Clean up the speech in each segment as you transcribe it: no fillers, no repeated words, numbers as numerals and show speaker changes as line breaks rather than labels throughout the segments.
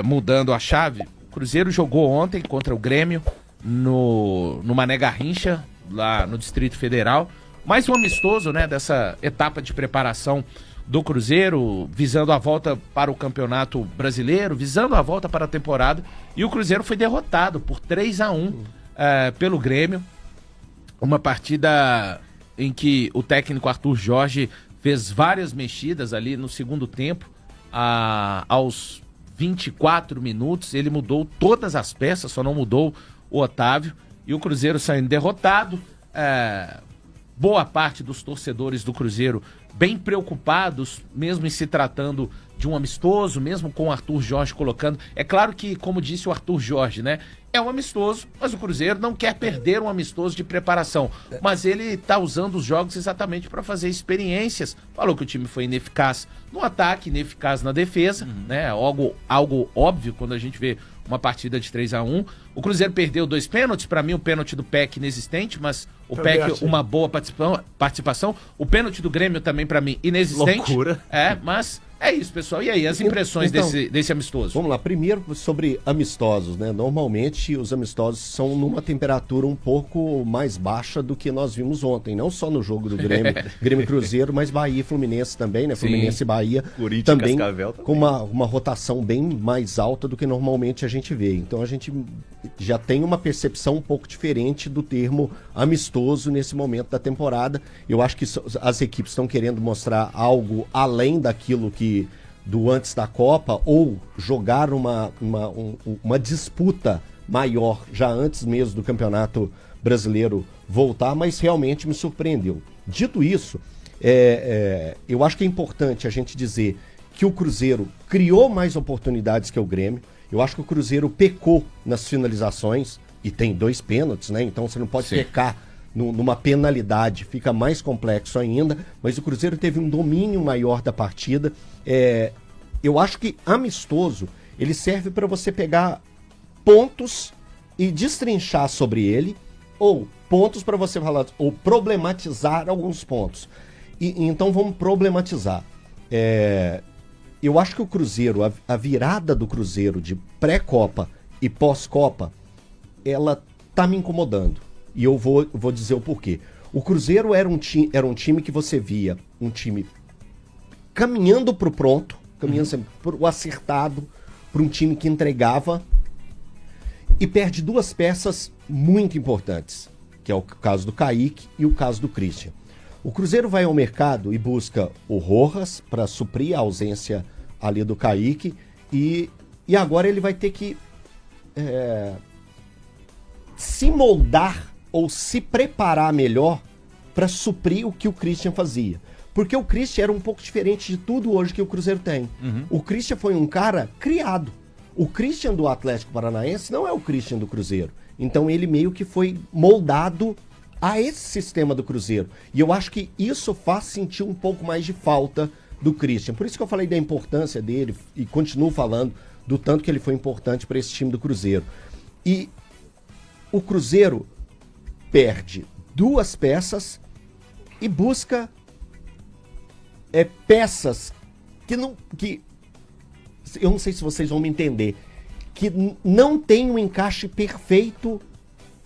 Mudando a chave, o Cruzeiro jogou ontem contra o Grêmio no Mané Garrincha, lá no Distrito Federal. Mais um amistoso, né, dessa etapa de preparação do Cruzeiro, visando a volta para o Campeonato Brasileiro, visando a volta para a temporada. E o Cruzeiro foi derrotado por 3-1 pelo Grêmio. Uma partida em que o técnico Arthur Jorge fez várias mexidas ali no segundo tempo. Aos 24 minutos, ele mudou todas as peças, só não mudou o Otávio. E o Cruzeiro saindo derrotado. Boa parte dos torcedores do Cruzeiro bem preocupados, mesmo em se tratando de um amistoso, mesmo com o Arthur Jorge colocando. É claro que, como disse o Arthur Jorge, né? É um amistoso, mas o Cruzeiro não quer perder um amistoso de preparação. Mas ele está usando os jogos exatamente para fazer experiências. Falou que o time foi ineficaz no ataque, ineficaz na defesa, né? Algo óbvio quando a gente vê uma partida de 3-1. O Cruzeiro perdeu 2 pênaltis, para mim o pênalti do PEC inexistente, mas o PEC uma boa participação. O pênalti do Grêmio também para mim inexistente. Loucura. Mas é isso, pessoal. E aí, as impressões desse amistoso?
Vamos lá, primeiro sobre amistosos, né? Normalmente os amistosos são numa temperatura um pouco mais baixa do que nós vimos ontem, não só no jogo do Grêmio, Grêmio e Cruzeiro, mas Bahia e Fluminense também, né? Sim. Fluminense e Bahia também, com uma rotação bem mais alta do que normalmente a gente vê. Então a gente já tem uma percepção um pouco diferente do termo amistoso nesse momento da temporada. Eu acho que as equipes estão querendo mostrar algo além daquilo que do antes da Copa, ou jogar uma disputa maior já antes mesmo do Campeonato Brasileiro voltar, mas realmente me surpreendeu. Dito isso, eu acho que é importante a gente dizer que o Cruzeiro criou mais oportunidades que o Grêmio. Eu acho que o Cruzeiro pecou nas finalizações, e tem 2 pênaltis, né? Então você não pode pecar numa penalidade, fica mais complexo ainda, mas o Cruzeiro teve um domínio maior da partida. Eu acho que amistoso, ele serve para você pegar pontos e destrinchar sobre ele, ou pontos para você falar, ou problematizar alguns pontos. Então vamos problematizar. Eu acho que o Cruzeiro, a virada do Cruzeiro de pré-Copa e pós-Copa, ela tá me incomodando. E eu vou dizer o porquê. O Cruzeiro era um time que você via, um time caminhando pro pronto, caminhando sempre pro acertado, para um time que entregava, e perde 2 peças muito importantes, que é o caso do Kaique e o caso do Christian. O Cruzeiro vai ao mercado e busca o Rojas para suprir a ausência ali do Kaique, e agora ele vai ter que se moldar ou se preparar melhor para suprir o que o Christian fazia. Porque o Christian era um pouco diferente de tudo hoje que o Cruzeiro tem. O Christian foi um cara criado. O Christian do Atlético Paranaense não é o Christian do Cruzeiro. Então ele meio que foi moldado a esse sistema do Cruzeiro. E eu acho que isso faz sentir um pouco mais de falta do Christian. Por isso que eu falei da importância dele e continuo falando do tanto que ele foi importante para esse time do Cruzeiro. E o Cruzeiro perde 2 peças e busca peças que eu não sei se vocês vão me entender, que não tem um encaixe perfeito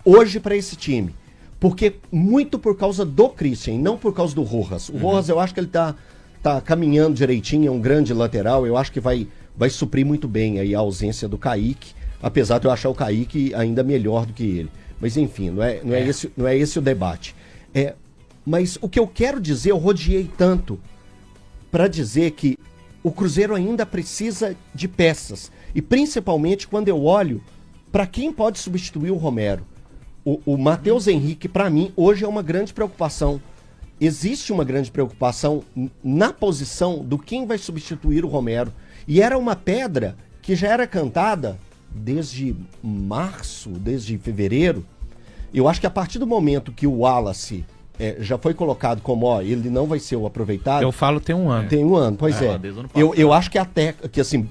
hoje para esse time. Porque muito por causa do Christian, não por causa do Rojas. O Rojas, eu acho que ele tá caminhando direitinho, é um grande lateral, eu acho que vai suprir muito bem aí a ausência do Kaique, apesar de eu achar o Kaique ainda melhor do que ele. Mas enfim, não é esse o debate. Mas o que eu quero dizer, eu rodeei tanto para dizer que o Cruzeiro ainda precisa de peças. E principalmente quando eu olho para quem pode substituir o Romero. O Matheus Henrique, para mim, hoje é uma grande preocupação. Existe uma grande preocupação na posição do quem vai substituir o Romero. E era uma pedra que já era cantada desde março, desde fevereiro. Eu acho que a partir do momento que o Wallace já foi colocado como, ele não vai ser o aproveitado.
Eu falo tem 1 ano.
Tem 1 ano, pois é. Eu acho que até, que assim,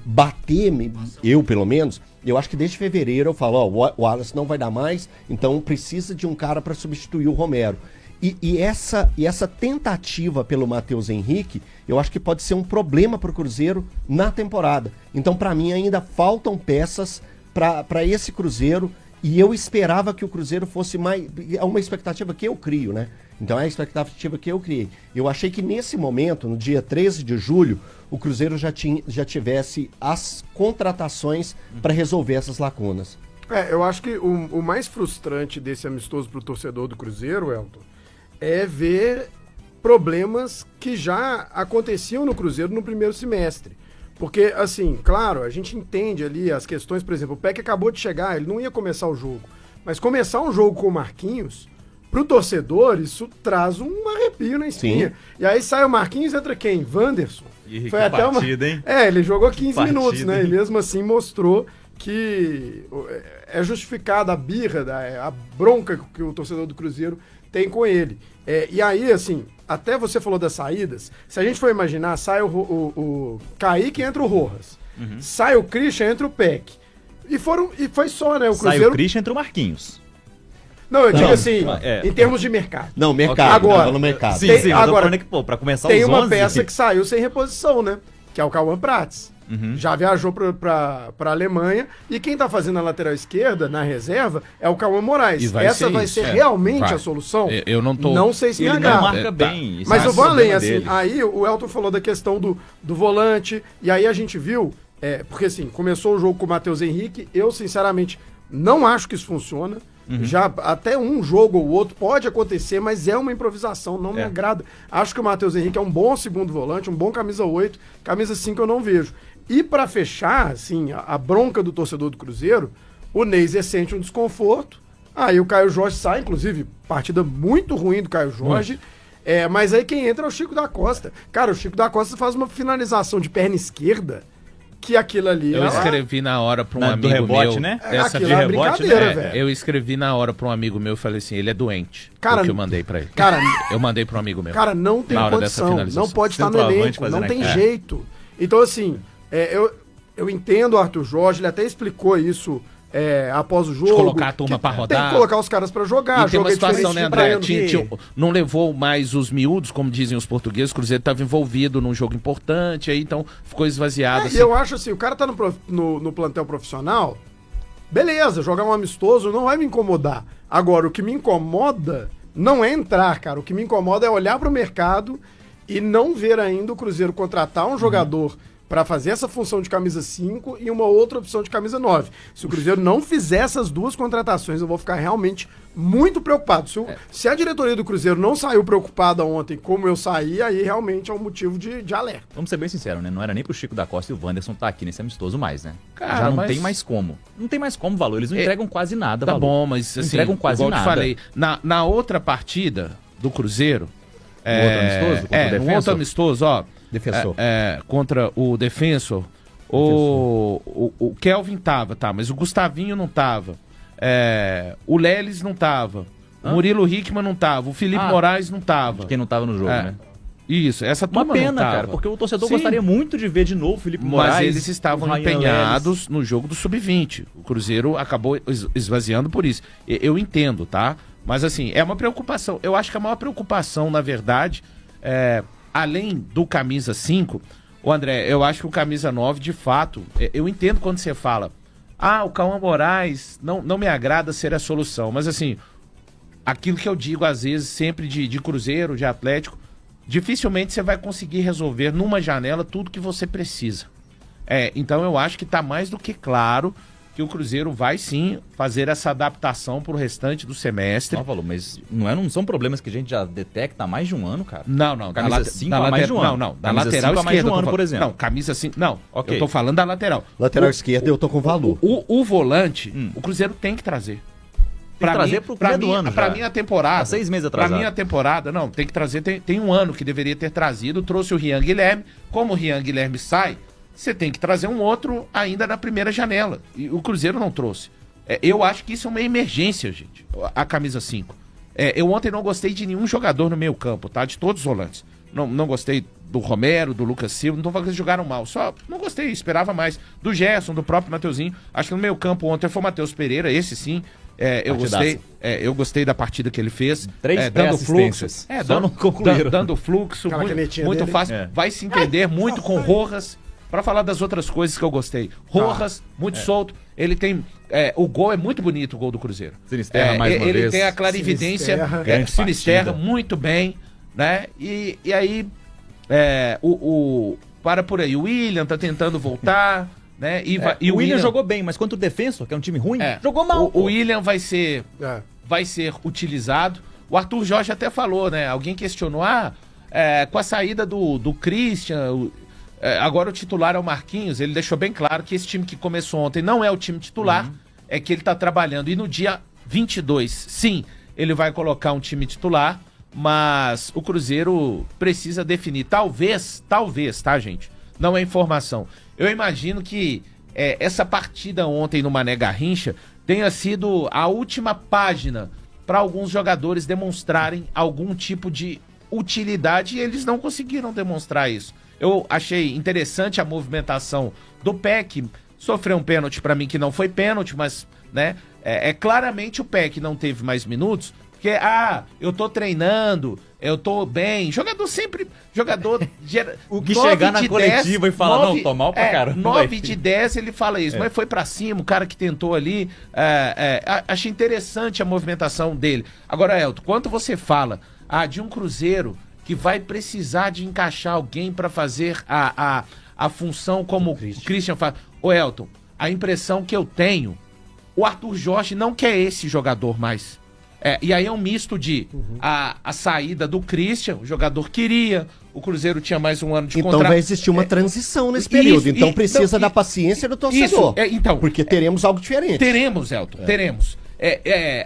eu pelo menos, eu acho que desde fevereiro eu falo, o Wallace não vai dar mais, então precisa de um cara para substituir o Romero. E essa tentativa pelo Matheus Henrique, eu acho que pode ser um problema para o Cruzeiro na temporada. Então, para mim, ainda faltam peças para esse Cruzeiro, e eu esperava que o Cruzeiro fosse mais... É uma expectativa que eu crio, né? Então é a expectativa que eu criei. Eu achei que nesse momento, no dia 13 de julho, o Cruzeiro já tivesse as contratações para resolver essas lacunas.
Eu acho que o mais frustrante desse amistoso para o torcedor do Cruzeiro, Elton, é ver problemas que já aconteciam no Cruzeiro no primeiro semestre. Porque, assim, claro, a gente entende ali as questões, por exemplo, o Peck acabou de chegar, ele não ia começar o jogo. Mas começar um jogo com o Marquinhos, pro torcedor, isso traz um arrepio na espinha. Sim. E aí sai o Marquinhos, entra quem? Wanderson.
E foi até partida, hein?
Ele jogou 15 minutos, né? E mesmo assim mostrou que é justificada a birra, a bronca que o torcedor do Cruzeiro tem com ele. E aí, assim, até você falou das saídas, se a gente for imaginar, sai o Kaique, entra o Rojas. Sai o Christian, entra o Peck. E foi só, né? O Cruzeiro...
Sai o Christian, entra o Marquinhos.
Não, eu digo assim, em termos de mercado.
Não, mercado.
Agora,
no mercado.
Sim, agora que, pra começar
tem
os
uma
11,
peça que saiu sem reposição, né? Que é o Cauã Prats. Já viajou pra Alemanha. E quem tá fazendo a lateral esquerda, na reserva, é o Cauã Moraes. Essa vai ser realmente a solução?
Eu não tô...
Não sei se me
ele
agrada.
não marca bem.
Mas eu vou além, assim. Aí o Elton falou da questão do volante. E aí a gente viu... porque assim, começou o jogo com o Matheus Henrique. Eu, sinceramente, não acho que isso funciona. Já até um jogo ou outro pode acontecer, mas é uma improvisação, não me agrada. Acho que o Matheus Henrique é um bom segundo volante, um bom camisa 8, camisa 5 eu não vejo. E pra fechar, assim, a bronca do torcedor do Cruzeiro, o Neiser sente um desconforto, aí o Caio Jorge sai, inclusive, partida muito ruim do Caio Jorge, mas aí quem entra é o Chico da Costa. Cara, o Chico da Costa faz uma finalização de perna esquerda, que aquilo ali...
Eu escrevi na hora pra um amigo
rebote,
meu...
né?
Essa
de rebote, né?
Velho. Eu escrevi na hora pra um amigo meu e falei assim, ele é doente.
Cara,
o que eu mandei pra ele.
Cara,
eu mandei pra um amigo meu.
Cara, não tem condição, não pode estar no elenco, não tem jeito. Então, assim, eu entendo o Arthur Jorge, ele até explicou isso após o jogo.
De colocar a turma pra rodar.
Tem que colocar os caras pra jogar.
E tem uma situação, né, André? Não levou mais os miúdos, como dizem os portugueses, o Cruzeiro estava envolvido num jogo importante, aí então ficou esvaziado.
E eu acho assim, o cara tá no plantel profissional, beleza, jogar um amistoso não vai me incomodar. Agora, o que me incomoda não é entrar, cara. O que me incomoda é olhar pro mercado e não ver ainda o Cruzeiro contratar um jogador para fazer essa função de camisa 5 e uma outra opção de camisa 9. Se o Cruzeiro não fizer essas duas contratações, eu vou ficar realmente muito preocupado. Se a diretoria do Cruzeiro não saiu preocupada ontem como eu saí, aí realmente é um motivo de alerta.
Vamos ser bem sinceros, né? Não era nem pro Chico da Costa e o Wanderson tá aqui nesse amistoso mais, né?
Cara,
já não tem mais como. Não tem mais como, Valor. Eles não entregam quase nada,
Tá
Valor.
bom, mas assim,
entregam quase
igual
nada.
eu te falei, na outra partida do Cruzeiro...
Um
outro amistoso, ó.
Defensor.
Contra o Defensor. O Kelvin tava, mas o Gustavinho não tava. O Lelis não tava. O Murilo Hickman não tava. O Felipe Moraes não tava.
Quem não tava no jogo, né?
Isso, essa turma
Uma pena,
não tava.
cara, porque o torcedor gostaria muito de ver de novo o Felipe Moraes.
Mas eles estavam empenhados no jogo do Sub-20. O Cruzeiro acabou esvaziando por isso. Eu entendo, tá? Mas assim, é uma preocupação. Eu acho que a maior preocupação, na verdade, além do camisa 5, o André, eu acho que o camisa 9, de fato, eu entendo quando você fala, o Cauã Moraes não me agrada ser a solução. Mas assim, aquilo que eu digo às vezes, sempre de Cruzeiro, de Atlético, dificilmente você vai conseguir resolver numa janela tudo que você precisa. Então eu acho que está mais do que claro que o Cruzeiro vai sim fazer essa adaptação para o restante do semestre.
Não, Valor, mas não são problemas que a gente já detecta há mais de um ano, cara?
Não.
Camisa 5 há mais de um ano.
Não, da
camisa
lateral
5 há mais de um
esquerda.
ano, por exemplo.
Não, camisa 5, não.
Okay.
Eu tô falando da lateral.
Lateral esquerda eu tô com Valor.
O volante, o Cruzeiro tem que trazer.
Tem que trazer pro fim do ano já.
Pra minha temporada.
Há 6 meses atrasado.
Pra minha temporada, não, tem que trazer. Tem um ano que deveria ter trazido. Trouxe o Rian Guilherme. Como o Rian Guilherme sai, você tem que trazer um outro ainda na primeira janela. E o Cruzeiro não trouxe. Eu acho que isso é uma emergência, gente. A camisa 5. Eu ontem não gostei de nenhum jogador no meio campo, tá? De todos os volantes. Não gostei do Romero, do Lucas Silva, não tô falando que eles jogaram mal, só não gostei, esperava mais. Do Gerson, do próprio Mateuzinho, acho que no meio campo ontem foi o Matheus Pereira, esse sim, eu gostei da partida que ele fez.
3
dando fluxo.
Só não concluíram.
Dando fluxo, muito
dele.
fácil. Vai se entender muito com Rojas, pra falar das outras coisas que eu gostei. Rojas, muito solto, ele tem... o gol é muito bonito, o gol do Cruzeiro.
Sinisterra, mais uma
ele
vez.
tem a clarividência, Sinisterra, muito bem, né? E aí, para por aí, o William tá tentando voltar, né?
E o William jogou bem, mas contra o Defensor, que é um time ruim, jogou mal.
O William vai ser utilizado. O Arthur Jorge até falou, né? Alguém questionou, com a saída do Christian... agora o titular é o Marquinhos, ele deixou bem claro que esse time que começou ontem não é o time titular, é que ele tá trabalhando. E no dia 22, sim, ele vai colocar um time titular, mas o Cruzeiro precisa definir. Talvez, tá, gente? Não é informação. Eu imagino que essa partida ontem no Mané Garrincha tenha sido a última página para alguns jogadores demonstrarem algum tipo de utilidade e eles não conseguiram demonstrar isso. Eu achei interessante a movimentação do Peck, sofreu um pênalti pra mim que não foi pênalti, mas, né, claramente o Peck não teve mais minutos, porque, eu tô treinando, eu tô bem, jogador
o que chegar na coletiva e falar, não, tô mal pra caramba.
9 de 10 ele fala isso, mas foi pra cima, o cara que tentou ali, achei interessante a movimentação dele. Agora, Elton, quando você fala, de um Cruzeiro que vai precisar de encaixar alguém para fazer a função como o Christian faz. Ô Elton, a impressão que eu tenho, o Arthur Jorge não quer esse jogador mais. E aí é um misto de a saída do Christian, o jogador queria, o Cruzeiro tinha mais um ano de contrato.
Então vai existir uma transição nesse período, então precisa da paciência do torcedor. Porque teremos algo diferente.
Teremos, Elton, teremos.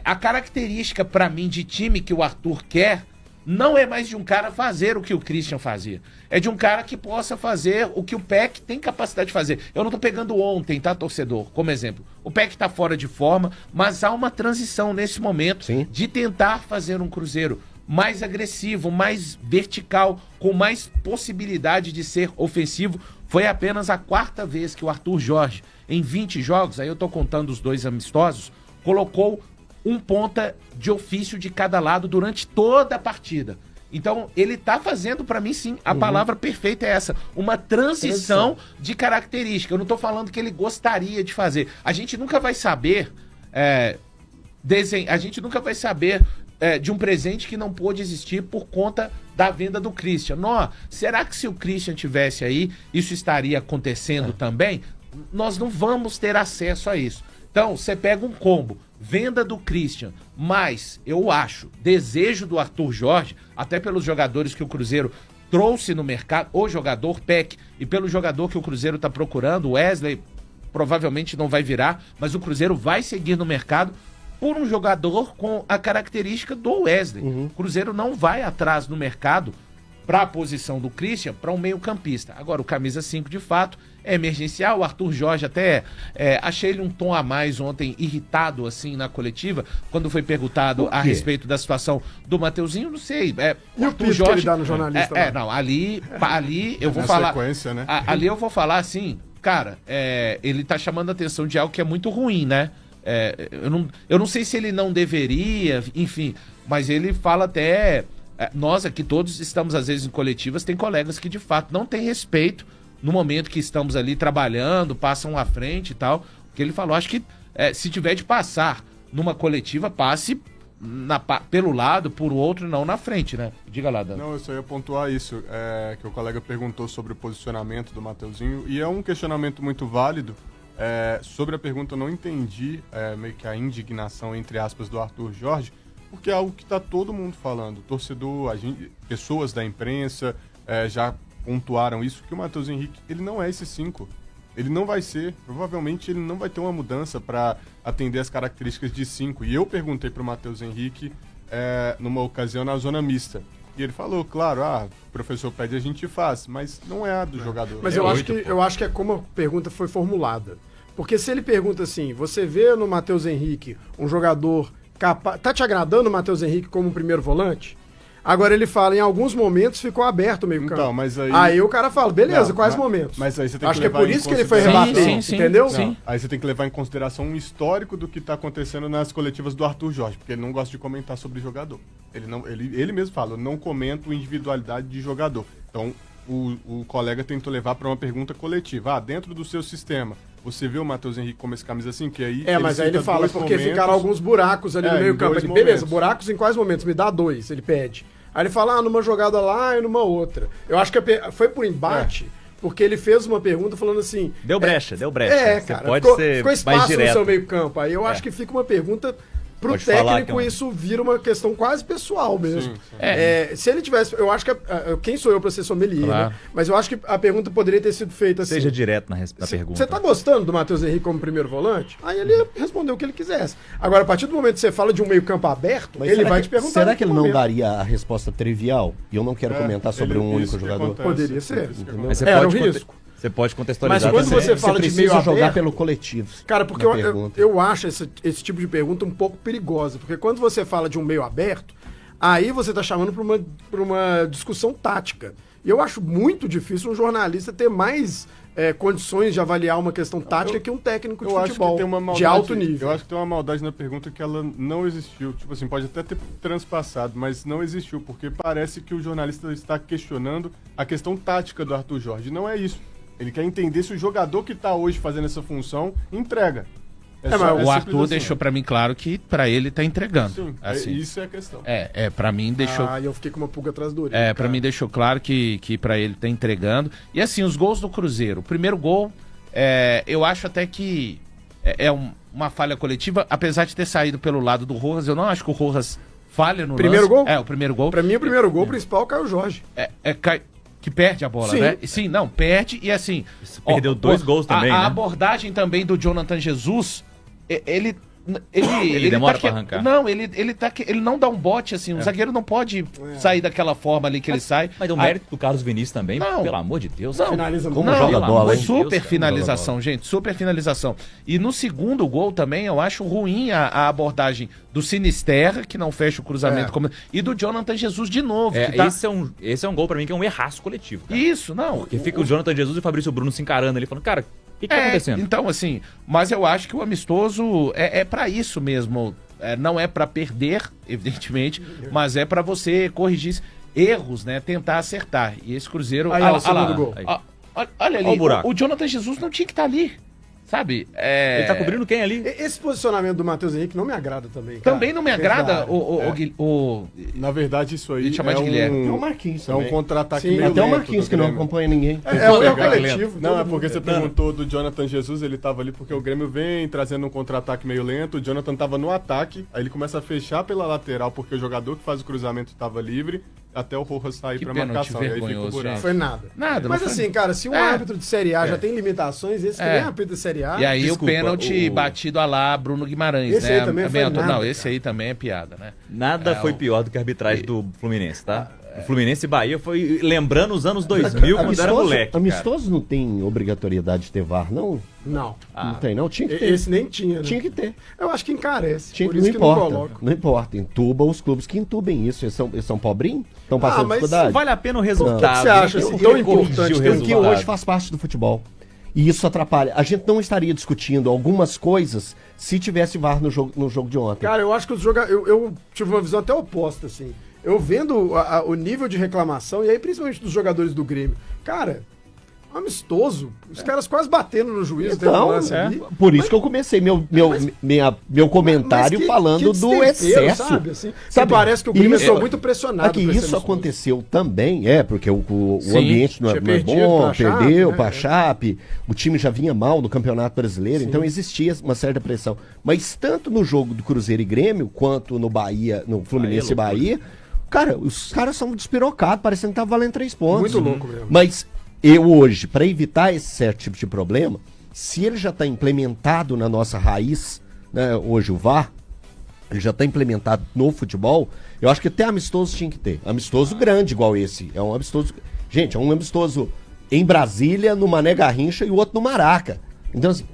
A característica para mim de time que o Arthur quer não é mais de um cara fazer o que o Christian fazia. É de um cara que possa fazer o que o Peck tem capacidade de fazer. Eu não tô pegando ontem, tá, torcedor? Como exemplo. O Peck tá fora de forma, mas há uma transição nesse momento de tentar fazer um Cruzeiro mais agressivo, mais vertical, com mais possibilidade de ser ofensivo. Foi apenas a 4ª vez que o Arthur Jorge, em 20 jogos, aí eu tô contando os 2 amistosos, colocou um ponta de ofício de cada lado durante toda a partida. Então, ele tá fazendo, pra mim, sim, a palavra perfeita é essa, uma transição de característica. Eu não tô falando que ele gostaria de fazer. A gente nunca vai saber a gente nunca vai saber de um presente que não pôde existir por conta da venda do Christian. Será que se o Christian tivesse aí, isso estaria acontecendo também? Nós não vamos ter acesso a isso. Então, você pega um combo, venda do Christian, mas, eu acho, desejo do Arthur Jorge, até pelos jogadores que o Cruzeiro trouxe no mercado, o jogador Peck, e pelo jogador que o Cruzeiro está procurando, o Wesley, provavelmente não vai virar, mas o Cruzeiro vai seguir no mercado por um jogador com a característica do Wesley. O Cruzeiro não vai atrás no mercado para a posição do Christian, para um meio-campista. Agora, o camisa 5, de fato, é emergencial. O Arthur Jorge até achei ele um tom a mais ontem, irritado assim na coletiva, quando foi perguntado a respeito da situação do Mateuzinho, não sei.
E o Arthur Jorge que ele dá no jornalista?
Ali eu vou falar.
Né?
Ali eu vou falar assim, cara, ele tá chamando a atenção de algo que é muito ruim, né? Eu não sei se ele não deveria, enfim, mas ele fala até. Nós aqui todos estamos às vezes em coletivas, tem colegas que de fato não têm respeito no momento que estamos ali trabalhando, passam à frente e tal. O que ele falou, acho que se tiver de passar numa coletiva, passe pelo lado, por outro, não na frente, né? Diga lá, Dan.
Não, eu só ia pontuar isso, que o colega perguntou sobre o posicionamento do Mateuzinho, e é um questionamento muito válido. Sobre a pergunta, eu não entendi meio que a indignação, entre aspas, do Arthur Jorge, porque é algo que está todo mundo falando. Torcedor, pessoas da imprensa já pontuaram isso, que o Matheus Henrique, ele não é esse 5. Ele não vai ser. Provavelmente ele não vai ter uma mudança para atender as características de 5. E eu perguntei para o Matheus Henrique numa ocasião na zona mista. E ele falou, claro, o professor pede, a gente faz, mas não é a do jogador.
Mas eu acho que é como a pergunta foi formulada. Porque se ele pergunta assim, você vê no Matheus Henrique um jogador capaz... Tá te agradando o Matheus Henrique como um primeiro volante? Agora ele fala, em alguns momentos ficou aberto o meio campo.
Então, mas aí...
Aí o cara fala, beleza,
Não,
quais momentos?
Mas aí você tem
Acho
que
que é
levar
por
em
isso que ele foi
consideração-
rebater, entendeu?
Sim.
Aí você tem que levar em consideração um histórico do que tá acontecendo nas coletivas do Arthur Jorge, porque ele não gosta de comentar sobre jogador. Ele mesmo fala, eu não comento individualidade de jogador. Então, o colega tentou levar para uma pergunta coletiva. Dentro do seu sistema, você vê o Matheus Henrique como esse camisa assim, que aí...
Mas aí ele
cita
fala,
dois
porque
momentos.
ficaram alguns buracos ali no
em
meio campo.
dois
Ele, beleza,
momentos.
buracos em quais momentos? Me dá 2, ele pede. Aí ele fala, numa jogada lá e numa outra. Eu acho que foi por embate, porque ele fez uma pergunta falando assim...
Deu brecha.
É,
Você
cara,
pode
ficou
ser mais
espaço no
direto.
seu meio campo. Aí eu acho que fica uma pergunta pro
Pode falar,
técnico,
então.
isso vira uma questão quase pessoal mesmo.
Sim.
Se ele tivesse... Eu acho que... quem sou eu pra ser sommelier,
Claro.
né? Mas eu acho que a pergunta poderia ter sido feita assim...
Seja direto na pergunta.
Você tá gostando do Matheus Henrique como primeiro volante? Aí ele respondeu o que ele quisesse. Agora, a partir do momento que você fala de um meio campo aberto,
Mas
ele
será
vai
que-
te perguntar...
Será
em
que ele
que
não
momento.
daria a resposta trivial? E eu não quero comentar sobre um único jogador.
Poderia ser.
Mas você
Era
pode
um risco.
Você pode contextualizar
Mas quando
também.
você fala de
precisa
meio
jogar
aberto-
pelo coletivo.
Cara, porque
na
eu
pergunta.
acho esse tipo de pergunta um pouco perigosa. Porque quando você fala de um meio aberto, aí você tá chamando pra uma discussão tática. E eu acho muito difícil um jornalista ter mais condições de avaliar uma questão tática que um técnico de
Eu acho
futebol
que tem uma maldade,
de alto nível.
Eu acho que tem uma maldade na pergunta que ela não existiu. Tipo assim, pode até ter transpassado, mas não existiu, porque parece que o jornalista está questionando a questão tática do Arthur Jorge. Não é isso. Ele quer entender se o jogador que está hoje fazendo essa função entrega.
Mas
só-
o
simples
Arthur
assim.
deixou pra mim claro que pra ele tá entregando.
Sim,
assim.
isso é a questão.
Pra mim deixou.
Ah, e eu fiquei com uma pulga atrás do orelha.
Pra mim deixou claro que pra ele tá entregando. E assim, os gols do Cruzeiro. O primeiro gol, eu acho até que uma falha coletiva, apesar de ter saído pelo lado do Rojas, eu não acho que o Rojas falha no
Primeiro
lance.
gol?
O primeiro gol.
Pra mim, o primeiro gol principal caiu o Jorge.
Que perde a bola,
Sim.
né? Sim, não, perde e assim...
Perdeu 2 gols também,
A
né?
abordagem também do Jonathan Jesus, ele
demora
tá
pra arrancar.
Não, ele não dá um bote assim, o zagueiro não pode sair daquela forma ali que ele sai.
Mas o mérito do Carlos Vinícius também,
Não.
pelo amor de Deus.
Não,
Finaliza
como
muito.
joga
Não,
bola, hein?
super
Deus,
finalização, gente, super finalização. E no segundo gol também eu acho ruim a abordagem do Sinisterra, que não fecha o cruzamento, e do Jonathan Jesus de novo. que tá-
Esse é um gol pra mim que é um erraço coletivo. Cara.
Isso, não.
Porque fica o Jonathan Jesus e o Fabrício Bruno se encarando ali, falando, cara, o que tá acontecendo?
Então, assim, mas eu acho que o amistoso é para isso mesmo. Não é pra perder, evidentemente, mas é pra você corrigir erros, né? Tentar acertar. E esse Cruzeiro.
Aí,
olha
ó, o segundo gol.
Olha ali,
Olha o buraco.
o Jonathan Jesus não tinha que estar ali. Sabe?
Ele tá cobrindo quem ali?
Esse posicionamento do Matheus Henrique não me agrada também. cara.
Também não me agrada
Verdade.
Na verdade, isso aí
Deixa eu chamar de Guilherme.
É o Marquinhos
é um
também.
contra-ataque
Sim,
meio
Até o
lento
Marquinhos
do
que não
Grêmio.
acompanha ninguém.
É o erro
Pegar.
coletivo.
Não,
todo
é porque
mundo.
você perguntou do Jonathan Jesus, ele tava ali porque o Grêmio vem trazendo um contra-ataque meio lento, o Jonathan tava no ataque, aí ele começa a fechar pela lateral porque o jogador que faz o cruzamento tava livre, até o Rojas sair
Que
pra
pênalti
marcação, e aí fica o
vergonhoso,
buraco.
Não foi nada.
Nada,
Mas
não foi-
assim, cara, se um árbitro de Série A já tem limitações, esse que nem árbitro de Série A...
E aí
Desculpa,
o pênalti batido a lá Bruno Guimarães,
Esse
né?
aí também foi nada,
Não, esse
cara.
aí também é piada, né?
Nada foi pior do que a arbitragem do Fluminense, tá? O Fluminense e Bahia foi lembrando os anos 2000 quando era moleque.
Amistoso não tem obrigatoriedade de ter VAR, não?
Não.
Não tem, não? Tinha que ter.
Esse nem tinha, né?
Tinha que ter.
Eu acho que encarece.
Tinha,
por
não
isso que não
importa.
coloca.
Não importa. Entuba os clubes que entubem isso. Eles são pobrinhos? Estão passando
mas
dificuldade?
Vale a pena o resultado.
que você acha,
Eu
assim,
queria
tão
corrigir
importante
o
ter um
Porque
resultado.
hoje faz parte do futebol. E isso atrapalha. A gente não estaria discutindo algumas coisas se tivesse VAR no jogo de ontem.
Cara, eu acho que os jogadores... Eu tive uma visão até oposta, assim. Eu vendo o nível de reclamação, e aí principalmente dos jogadores do Grêmio. Cara, amistoso. Os caras quase batendo no juiz. teve um
Então,
lance ali.
por isso que eu comecei meu comentário
Mas que
falando do
destempero,
excesso.
Sabe, assim? Parece que o Grêmio é muito pressionado.
Aqui,
pra esse
isso
amistoso.
aconteceu também, porque o
Sim,
ambiente não é
tinha
não é
perdido
bom,
pra Chape,
perdeu
né?
pra Chape, o time já vinha mal no Campeonato Brasileiro, então existia uma certa pressão. Mas tanto no jogo do Cruzeiro e Grêmio, quanto no Bahia, no Fluminense e Bahia, cara, os caras são despirocados, parecendo que tá valendo 3 pontos.
Muito louco mesmo.
Mas eu hoje, para evitar esse certo tipo de problema, se ele já está implementado na nossa raiz, né, hoje o VAR, ele já está implementado no futebol, eu acho que até amistoso tinha que ter. Amistoso grande igual esse. É um amistoso... Gente, é um amistoso em Brasília, no Mané Garrincha e o outro no Maraca. Então, assim,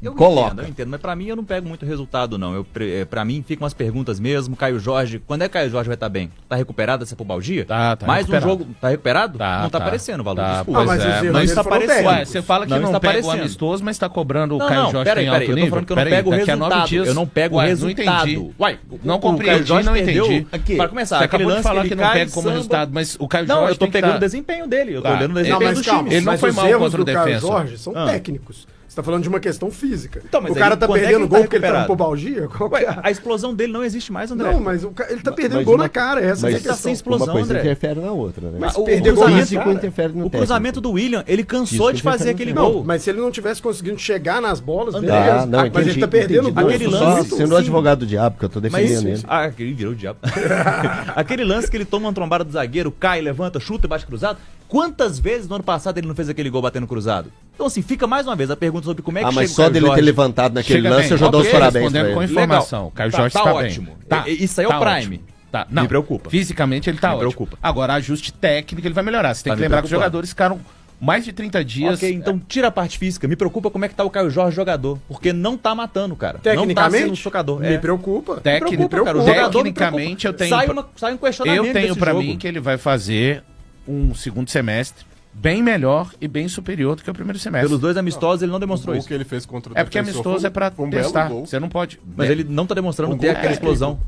Eu entendo, mas pra mim eu não pego muito resultado, não. Pra mim ficam as perguntas mesmo. Caio Jorge, quando é que Caio Jorge vai estar bem? Tá recuperado dessa pubalgia?
Tá
Mais
recuperado.
um jogo, tá recuperado?
Tá,
não tá
tá.
aparecendo o valor,
Tá,
desculpa.
pois
mas os
é,
erros
mas
dele
está
foram
aparecendo.
técnicos.
Ué, você fala que
Não
não,
está
pega o
aparecendo.
amistoso, mas tá cobrando o
Não,
Caio
não,
Jorge
peraí,
em alto
eu tô
nível?
falando que eu não
Peraí,
pego o
daqui a 9
resultado,
dias...
eu não pego o
Ué,
resultado.
Não entendi.
Uai,
Não
o Caio
compreendi,
Jorge
não
perdeu-
entendi.
Aqui, para começar,
Você
aquele
acabou de
lance
falar
que
que
ele
não
cai,
pega como
samba.
resultado, mas o Caio
Não,
Jorge
eu tô
tem que
pegando o
tá-
desempenho dele, eu tô
Tá.
olhando o
Não,
desempenho
mas
do
calma,
time.
Ele não
mas
foi
os
mal
erros
contra o
do Caio
defensor.
Jorge são técnicos. Você tá falando de uma questão física.
Então, mas
o cara
aí,
tá
quando é que
perdendo
ele tá
gol porque ele tá
recuperado?
com pubalgia? Qual que
Ué,
é?
a explosão dele não existe mais, André.
Não, mas ele tá perdendo
Mas
gol
uma-
na cara, essa é a
mas
tá
questão.
sem explosão,
uma coisa
André.
interfere na outra, né?
Mas
o
perder gol
cruzamento,
nesse
físico interfere no
o
técnico.
cruzamento do William, ele cansou
Isso
de fazer
interfere
aquele
no
gol.
Não, mas se ele não tivesse conseguindo chegar nas bolas,
André,
beleza.
Não,
mas
entendi,
ele tá perdendo
entendi.
gol.
Aquele
Só
lance,
sendo
sim.
o advogado do diabo, que eu tô
Mas
defendendo ele.
ele virou o diabo. Aquele lance que ele toma uma trombada do zagueiro, cai, levanta, chuta e bate cruzado. Quantas vezes no ano passado ele não fez aquele gol batendo cruzado? Então, assim, fica mais uma vez a pergunta sobre como é que chega
Mas
o
só
Caio
dele
Jorge.
ter levantado naquele
Chega
lance,
bem.
eu já dou os
Ok,
parabéns pra
respondendo com
ele.
informação. O Caio Jorge
tá
está
ótimo.
bem. Tá,
Isso aí é o
tá
prime.
ótimo. Tá. Não,
Me preocupa.
Fisicamente ele tá
Me
ótimo.
preocupa.
Agora, ajuste técnico, ele vai melhorar. Você tem
Tá
que
me
lembrar que os
preocupando.
jogadores ficaram mais de 30 dias...
Ok, então tira a parte física. Me preocupa como é que tá o Caio Jorge jogador. Porque não tá matando, cara. Não tá
Tecnicamente,
sendo socador.
me preocupa.
Técnico,
cara. O jogador me
tecnicamente, eu
preocupa.
tenho...
Sai um questionamento
Eu tenho
desse
pra
jogo.
mim que ele vai fazer um segundo semestre bem melhor e bem superior do que o primeiro semestre.
Pelos dois amistosos, ele não
O
demonstrou
gol
isso.
que ele fez contra o
É porque
Defensor
amistoso
foi
é pra
foi um belo
testar.
gol.
Você não pode...
Mas ele não tá demonstrando
O
ter
gol
aquela
técnico.
explosão.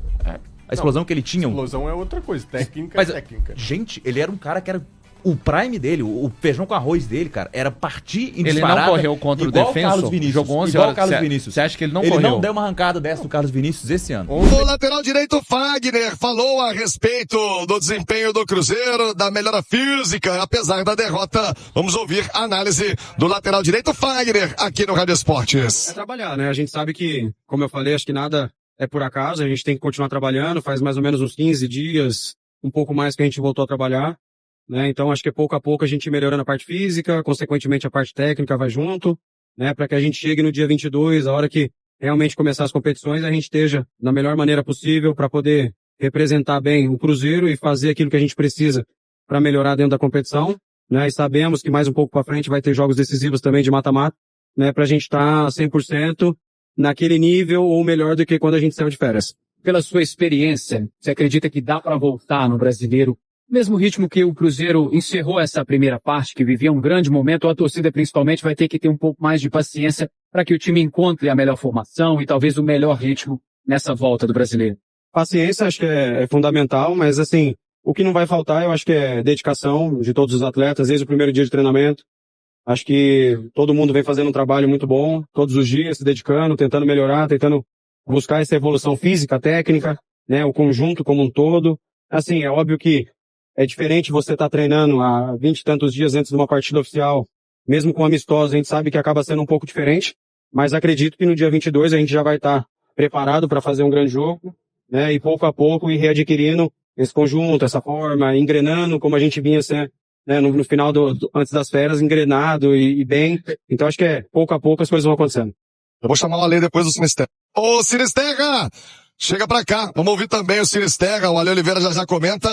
A explosão que ele tinha.
Explosão é outra coisa, técnica
Mas,
é técnica.
gente, ele era um cara que era... O prime dele, o feijão com arroz dele, cara, era partir em
Ele
disparada,
não correu contra o
igual
defensor,
Carlos Vinícius,
jogou 11
igual
horas.
Carlos
Cê-
Vinícius.
cê acha que ele não
Ele
correu?
não deu uma arrancada dessa do Carlos Vinícius esse ano.
O lateral direito Fagner falou a respeito do desempenho do Cruzeiro, da melhora física, apesar da derrota. Vamos ouvir a análise do lateral direito Fagner aqui no Rádio Esportes.
É trabalhar, né? A gente sabe que, como eu falei, acho que nada é por acaso, a gente tem que continuar trabalhando, faz mais ou menos uns 15 dias, um pouco mais que a gente voltou a trabalhar, né? Então acho que pouco a pouco a gente melhorando a parte física, consequentemente a parte técnica vai junto, né? Para que a gente chegue no dia 22, a hora que realmente começar as competições, a gente esteja da melhor maneira possível para poder representar bem o Cruzeiro e fazer aquilo que a gente precisa para melhorar dentro da competição, né? E sabemos que mais um pouco para frente vai ter jogos decisivos também de mata-mata, né? Para a gente estar 100% naquele nível ou melhor do que quando a gente saiu de férias.
Pela sua experiência, você acredita que dá para voltar no Brasileiro? Mesmo ritmo que o Cruzeiro encerrou essa primeira parte, que vivia um grande momento, a torcida principalmente vai ter que ter um pouco mais de paciência para que o time encontre a melhor formação e talvez o melhor ritmo nessa volta do Brasileiro.
Paciência acho que é fundamental, mas assim, o que não vai faltar eu acho que é dedicação de todos os atletas, desde o primeiro dia de treinamento. Acho que todo mundo vem fazendo um trabalho muito bom, todos os dias se dedicando, tentando melhorar, tentando buscar essa evolução física, técnica, né, o conjunto como um todo. Assim, é óbvio que é diferente você estar treinando há 20 e tantos dias antes de uma partida oficial, mesmo com amistosos, a gente sabe que acaba sendo um pouco diferente, mas acredito que no dia 22 a gente já vai estar preparado para fazer um grande jogo, né, e pouco a pouco ir readquirindo esse conjunto, essa forma, engrenando como a gente vinha ser, né, no final antes das férias, engrenado e bem. Então acho que pouco a pouco as coisas vão acontecendo.
Eu vou chamar o Ale depois do Sinisterra. Ô, Sinisterra! Chega pra cá, vamos ouvir também o Sinisterra, o Ale Oliveira já comenta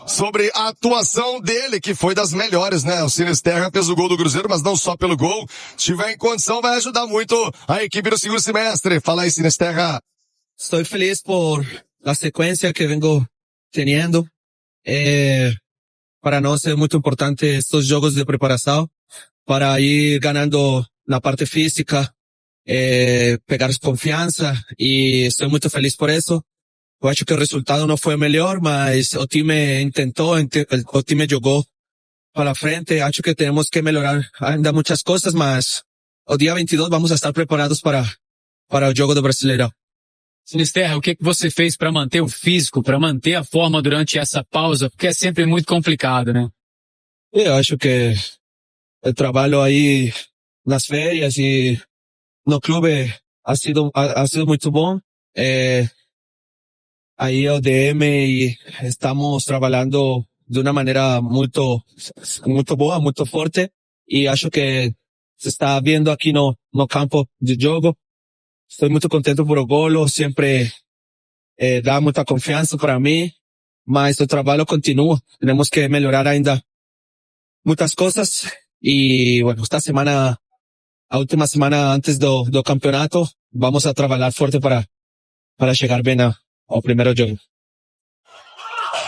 sobre a atuação dele, que foi das melhores, né? O Sinisterra fez o gol do Cruzeiro, mas não só pelo gol. Se tiver em condição, vai ajudar muito a equipe do segundo semestre. Fala aí, Sinisterra.
Estoy feliz por la secuencia que vengo teniendo. Para nós é muito importante estos jogos de preparação, para ir ganando na parte física, pegar confiança, e estou muito feliz por isso. Eu acho que o resultado não foi o melhor, mas o time tentou, o time jogou para frente. Acho que temos que melhorar ainda muitas coisas, mas o dia 22 vamos estar preparados para o jogo do Brasileirão.
Sinisterra, o que você fez para manter o físico, para manter a forma durante essa pausa? Porque é sempre muito complicado, né?
Eu acho que o trabalho aí nas férias e no clube ha sido muito bom. Aí o DM e estamos trabalhando de uma maneira muito boa, muito forte, e acho que se está vendo aqui no campo de jogo. Estou muito contente por o golo, sempre dá muita confiança para mim, mas o trabalho continua. Temos que melhorar ainda muitas coisas, e bueno, esta semana a última semana antes do campeonato, vamos a trabalhar forte para chegar bem ao primeiro jogo.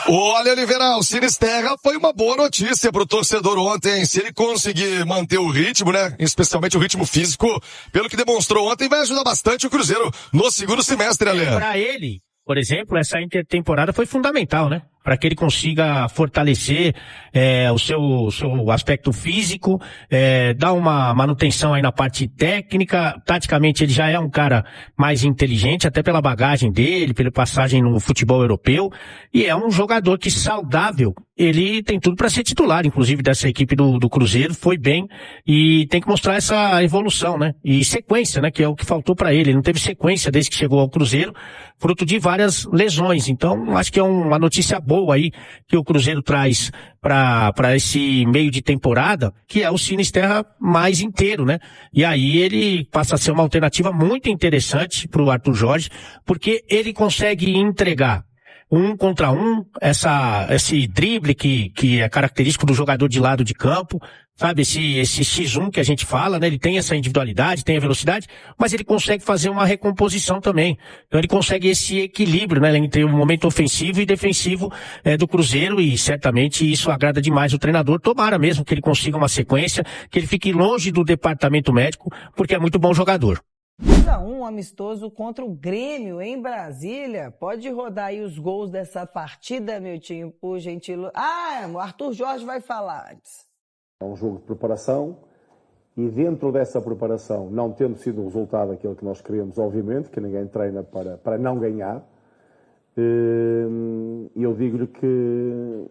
Olha, Oliveira, o Sinisterra foi uma boa notícia pro torcedor ontem. Se ele conseguir manter o ritmo, né, especialmente o ritmo físico, pelo que demonstrou ontem, vai ajudar bastante o Cruzeiro no segundo semestre, Ale.
Para ele, por exemplo, essa intertemporada foi fundamental, né? Para que ele consiga fortalecer o seu aspecto físico, dar uma manutenção aí na parte técnica. Taticamente ele já é um cara mais inteligente, até pela bagagem dele, pela passagem no futebol europeu, e é um jogador que saudável, ele tem tudo para ser titular, inclusive dessa equipe do Cruzeiro, foi bem e tem que mostrar essa evolução, né? E sequência, né? Que é o que faltou para ele. Ele não teve sequência desde que chegou ao Cruzeiro, fruto de várias lesões. Então, acho que é uma notícia boa aí que o Cruzeiro traz para esse meio de temporada, que é o Sinisterra mais inteiro, né? E aí ele passa a ser uma alternativa muito interessante para o Arthur Jorge, porque ele consegue entregar 1 contra 1, esse drible que é característico do jogador de lado de campo, sabe? Esse X1 que a gente fala, né? Ele tem essa individualidade, tem a velocidade, mas ele consegue fazer uma recomposição também. Então ele consegue esse equilíbrio, né? Entre o momento ofensivo e defensivo do Cruzeiro, e certamente isso agrada demais o treinador. Tomara mesmo que ele consiga uma sequência, que ele fique longe do departamento médico, porque é muito bom jogador.
2-1 amistoso contra o Grêmio em Brasília. Pode rodar aí os gols dessa partida, meu time, por gentileza. O Arthur Jorge vai falar antes.
É um jogo de preparação e dentro dessa preparação, não tendo sido o resultado aquele que nós queríamos, obviamente, que ninguém treina para não ganhar, eu digo-lhe que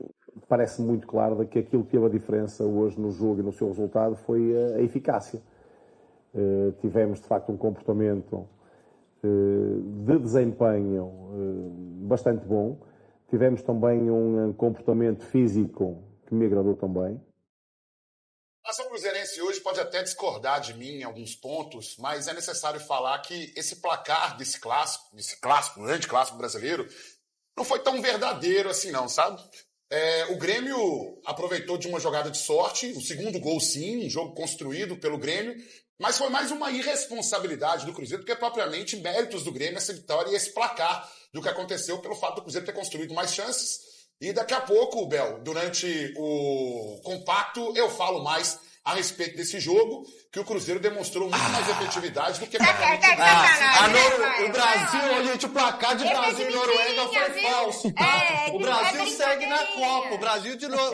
parece muito claro que aquilo que teve a diferença hoje no jogo e no seu resultado foi a eficácia. Tivemos de facto um comportamento de desempenho bastante bom, tivemos também um comportamento físico que me agradou também.
A nação cruzeirense hoje pode até discordar de mim em alguns pontos, mas é necessário falar que esse placar desse clássico, grande clássico brasileiro, não foi tão verdadeiro assim não, sabe? O Grêmio aproveitou de uma jogada de sorte, o segundo gol sim, um jogo construído pelo Grêmio, mas foi mais uma irresponsabilidade do Cruzeiro do que propriamente méritos do Grêmio, essa vitória e esse placar do que aconteceu pelo fato do Cruzeiro ter construído mais chances. E daqui a pouco, Bel, durante o compacto, eu falo mais a respeito desse jogo, que o Cruzeiro demonstrou muito mais efetividade do que propriamente
o Brasil, gente, o placar de Brasil e Noruega foi falso, tá? O Brasil segue na Copa.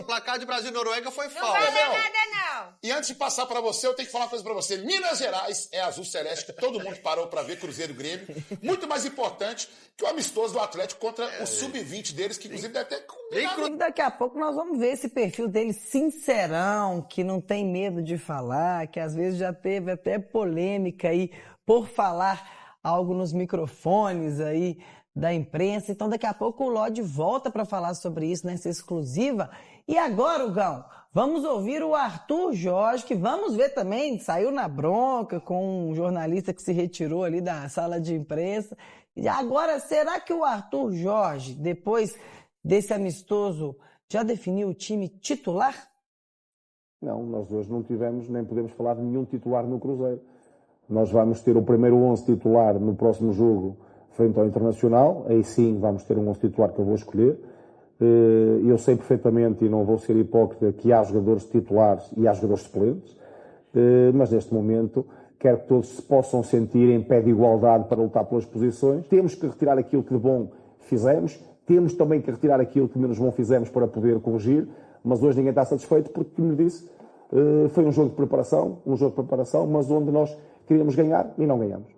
O placar de Brasil e Noruega foi falso.
Não vai nada, não. E antes de passar pra você, eu tenho que falar uma coisa pra você. Minas Gerais é azul celeste, que todo mundo parou pra ver Cruzeiro e Grêmio. Muito mais importante que o amistoso do Atlético contra o sub-20 deles, que inclusive deve ter combinado.
Daqui a pouco nós vamos ver esse perfil dele sincerão, que não tem medo de falar, que às vezes já teve até polêmica aí por falar algo nos microfones aí da imprensa. Então daqui a pouco o Lodi volta para falar sobre isso nessa exclusiva. E agora, Hugão, vamos ouvir o Arthur Jorge, que vamos ver também, saiu na bronca com um jornalista que se retirou ali da sala de imprensa. E agora, será que o Arthur Jorge, depois desse amistoso, já definiu o time titular?
Não, nós hoje não tivemos, nem podemos falar de nenhum titular no Cruzeiro. Nós vamos ter o primeiro 11 titular no próximo jogo frente ao Internacional, aí sim vamos ter um 11 titular que eu vou escolher. Eu sei perfeitamente, e não vou ser hipócrita, que há jogadores titulares e há jogadores suplentes, mas neste momento quero que todos se possam sentir em pé de igualdade para lutar pelas posições. Temos que retirar aquilo que de bom fizemos, temos também que retirar aquilo que menos bom fizemos para poder corrigir, mas hoje ninguém está satisfeito porque, como lhe disse, foi um jogo de preparação, mas onde nós queríamos ganhar e não ganhamos.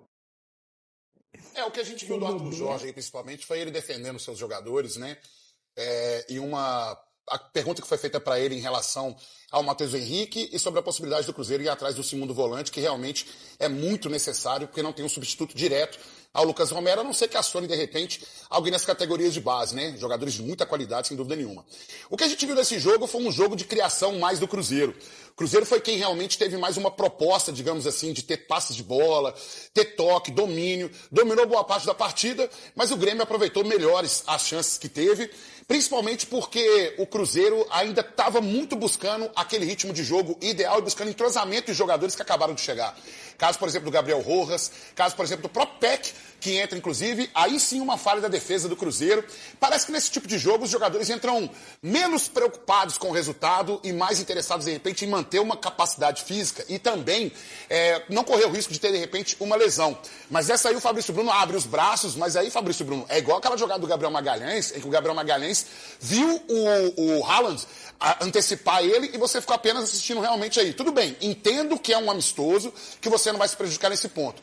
O que a gente viu do Arthur Jorge, principalmente, foi ele defendendo seus jogadores, né? A pergunta que foi feita para ele em relação ao Matheus Henrique e sobre a possibilidade do Cruzeiro ir atrás do segundo volante, que realmente é muito necessário, porque não tem um substituto direto ao Lucas Romero, a não ser que acione, de repente, alguém nas categorias de base, né? Jogadores de muita qualidade, sem dúvida nenhuma. O que a gente viu nesse jogo foi um jogo de criação mais do Cruzeiro. O Cruzeiro foi quem realmente teve mais uma proposta, digamos assim, de ter passes de bola, ter toque, domínio, dominou boa parte da partida, mas o Grêmio aproveitou melhores as chances que teve, principalmente porque o Cruzeiro ainda estava muito buscando aquele ritmo de jogo ideal e buscando entrosamento de jogadores que acabaram de chegar. Caso, por exemplo, do Gabriel Rojas, caso, por exemplo, do próprio Peck, que entra, inclusive, aí sim uma falha da defesa do Cruzeiro. Parece que nesse tipo de jogo os jogadores entram menos preocupados com o resultado e mais interessados, de repente, em manter uma capacidade física e também não correr o risco de ter, de repente, uma lesão. Mas essa aí o Fabrício Bruno abre os braços, mas aí, Fabrício Bruno, é igual aquela jogada do Gabriel Magalhães, em que o Gabriel Magalhães viu o Haaland antecipar ele e você ficou apenas assistindo realmente aí. Tudo bem, entendo que é um amistoso, que você não vai se prejudicar nesse ponto.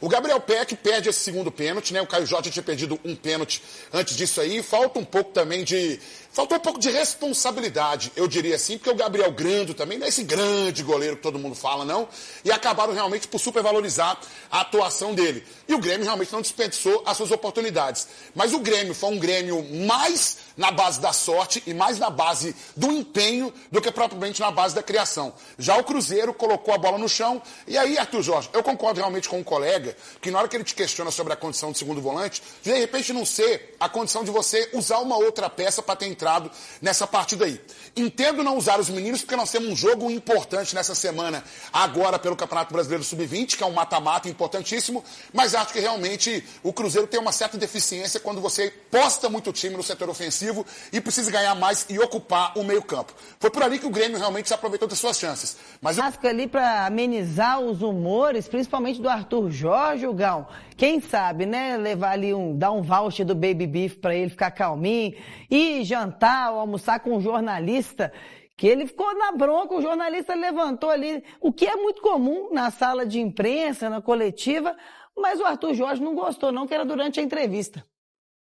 O Gabriel Peck perde esse segundo pênalti, né? O Caio Jorge tinha perdido um pênalti antes disso aí. Faltou um pouco de responsabilidade, eu diria assim, porque o Gabriel Grando também não é esse grande goleiro que todo mundo fala, não. E acabaram realmente por supervalorizar a atuação dele. E o Grêmio realmente não desperdiçou as suas oportunidades. Mas o Grêmio foi um Grêmio mais na base da sorte e mais na base do empenho do que propriamente na base da criação. Já o Cruzeiro colocou a bola no chão. E aí, Arthur Jorge, eu concordo realmente com um colega que na hora que ele te questiona sobre a condição de segundo volante, de repente não ser a condição de você usar uma outra peça para ter entrado nessa partida aí. Entendo não usar os meninos porque nós temos um jogo importante nessa semana agora pelo Campeonato Brasileiro Sub-20, que é um mata-mata importantíssimo, mas acho que realmente o Cruzeiro tem uma certa deficiência quando você posta muito time no setor ofensivo e precisa ganhar mais e ocupar o meio-campo. Foi por ali que o Grêmio realmente se aproveitou das suas chances. Mas
ali para amenizar os humores, principalmente do Arthur Jorge, o Gão. Quem sabe, né, levar ali dar um voucher do Baby Beef para ele ficar calminho e jantar ou almoçar com um jornalista, que ele ficou na bronca, o jornalista levantou ali, o que é muito comum na sala de imprensa, na coletiva, mas o Arthur Jorge não gostou não, que era durante a entrevista.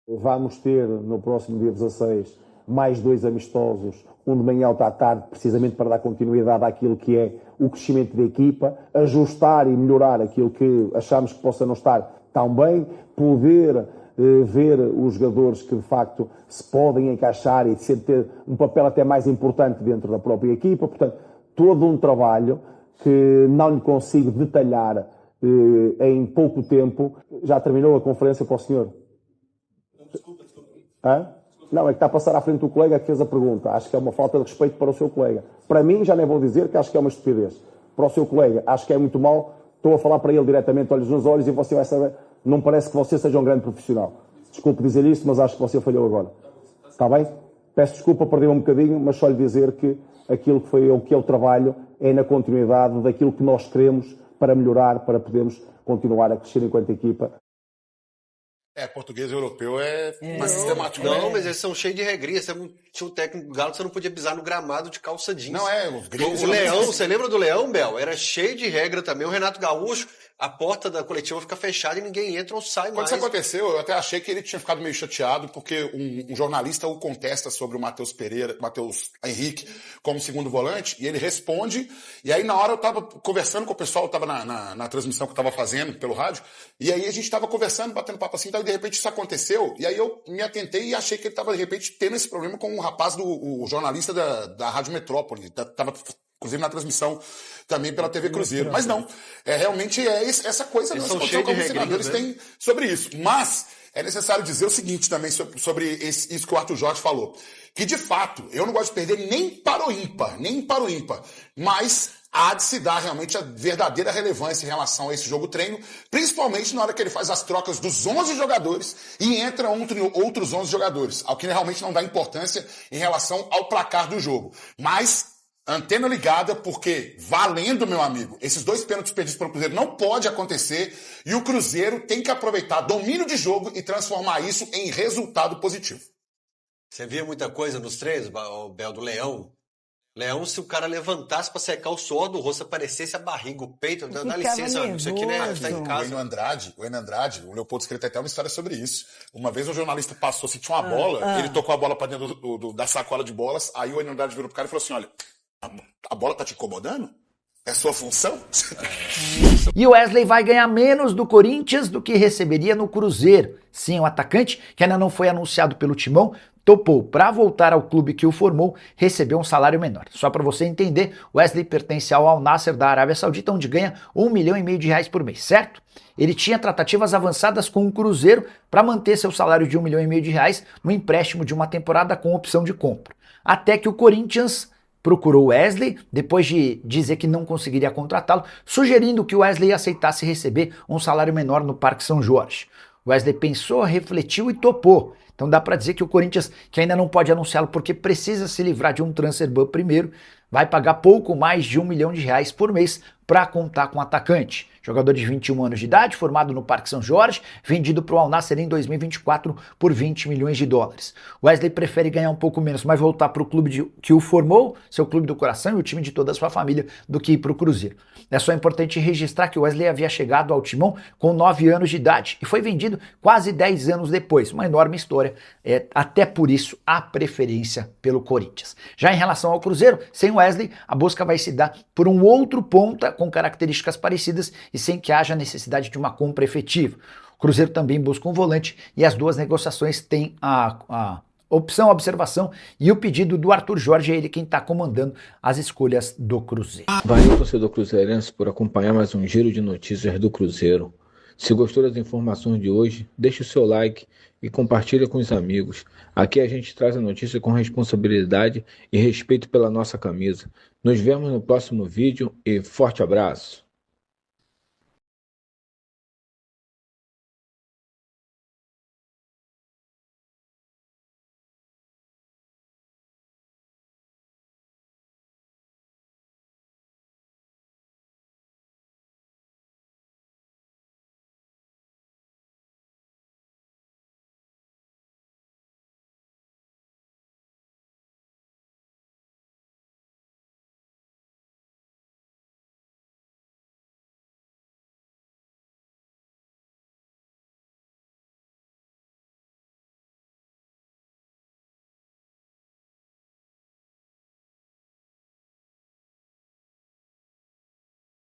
Vamos ter no próximo dia 16 mais 2 amistosos, um de manhã, outro à tarde, precisamente para dar continuidade àquilo que é o crescimento da equipa, ajustar e melhorar aquilo que achamos que possa não estar tão bem, poder ver os jogadores que de facto se podem encaixar e ter um papel até mais importante dentro da própria equipa. Portanto, todo um trabalho que não lhe consigo detalhar em pouco tempo. Já terminou a conferência com o senhor? Desculpa. Não, é que está a passar à frente do colega que fez a pergunta. Acho que é uma falta de respeito para o seu colega. Para mim, já nem vou dizer que acho que é uma estupidez. Para o seu colega, acho que é muito mau. Estou a falar para ele diretamente, olhos nos olhos, e você vai saber. Não parece que você seja um grande profissional. Desculpe dizer isso, mas acho que você falhou agora. Está bem? Peço desculpa, perdi um bocadinho, mas só lhe dizer que aquilo que foi o que é o trabalho é na continuidade daquilo que nós queremos para melhorar, para podermos continuar a crescer enquanto equipa.
Português e europeu é mais sistemático.
Não, mas eles são cheios de regrinhas. Tinha um técnico do Galo que você não podia pisar no gramado de calça jeans.
Não,
o Leão, você lembra do Leão, Bel? Era cheio de regra também. O Renato Gaúcho, a porta da coletiva fica fechada e ninguém entra ou sai mais.
Quando isso aconteceu, eu até achei que ele tinha ficado meio chateado, porque um jornalista o contesta sobre o Matheus Henrique como segundo volante, e ele responde, e aí na hora eu tava conversando com o pessoal, eu tava na transmissão que eu tava fazendo pelo rádio, e aí a gente tava conversando, batendo papo assim, então, e de repente isso aconteceu, e aí eu me atentei e achei que ele tava de repente tendo esse problema com o rapaz o jornalista da Rádio Metrópole, tava inclusive na transmissão também pela TV Cruzeiro. Mas não, realmente é essa coisa mesmo que alguns senadores têm sobre isso. Mas é necessário dizer o seguinte também sobre isso que o Arthur Jorge falou. Que, de fato, eu não gosto de perder nem para o ímpar, mas há de se dar realmente a verdadeira relevância em relação a esse jogo-treino, principalmente na hora que ele faz as trocas dos 11 jogadores e entra outros 11 jogadores, ao que realmente não dá importância em relação ao placar do jogo. Mas antena ligada, porque valendo, meu amigo, esses 2 pênaltis perdidos pelo Cruzeiro não pode acontecer e o Cruzeiro tem que aproveitar domínio de jogo e transformar isso em resultado positivo.
Você via muita coisa nos treinos, o Bel, do Leão? Leão, se o cara levantasse pra secar o suor do rosto, aparecesse a barriga, o peito, dá licença, amigo, isso aqui né, tá em casa.
O Enio Andrade, o Leopoldo escreveu até uma história sobre isso. Uma vez um jornalista passou, se tinha uma bola, ele tocou a bola pra dentro da sacola de bolas, aí o Enio Andrade virou pro cara e falou assim, olha, a bola tá te incomodando? É sua função?
E o Wesley vai ganhar menos do Corinthians do que receberia no Cruzeiro. Sim, o atacante, que ainda não foi anunciado pelo Timão, topou para voltar ao clube que o formou, receber um salário menor. Só para você entender, Wesley pertence ao Al Nassr da Arábia Saudita, onde ganha R$1,5 milhão por mês, certo? Ele tinha tratativas avançadas com o Cruzeiro para manter seu salário de R$1,5 milhão no empréstimo de uma temporada com opção de compra. Até que o Corinthians procurou Wesley, depois de dizer que não conseguiria contratá-lo, sugerindo que o Wesley aceitasse receber um salário menor no Parque São Jorge. Wesley pensou, refletiu e topou. Então dá para dizer que o Corinthians, que ainda não pode anunciá-lo porque precisa se livrar de um transfer ban primeiro, vai pagar pouco mais de R$1 milhão por mês para contar com o atacante. Jogador de 21 anos de idade, formado no Parque São Jorge, vendido para o Al Nassr em 2024 por $20 milhões. Wesley prefere ganhar um pouco menos, mas voltar para o clube que o formou, seu clube do coração e o time de toda a sua família, do que ir para o Cruzeiro. É só importante registrar que o Wesley havia chegado ao Timão com 9 anos de idade e foi vendido quase 10 anos depois. Uma enorme história, até por isso a preferência pelo Corinthians. Já em relação ao Cruzeiro, sem Wesley, a busca vai se dar por um outro ponta com características parecidas e sem que haja necessidade de uma compra efetiva. O Cruzeiro também busca um volante e as duas negociações têm a opção, a observação e o pedido do Arthur Jorge, é ele quem está comandando as escolhas do Cruzeiro.
Valeu, torcedor cruzeirense, por acompanhar mais um giro de notícias do Cruzeiro. Se gostou das informações de hoje, deixe o seu like e compartilhe com os amigos. Aqui a gente traz a notícia com responsabilidade e respeito pela nossa camisa. Nos vemos no próximo vídeo e forte abraço!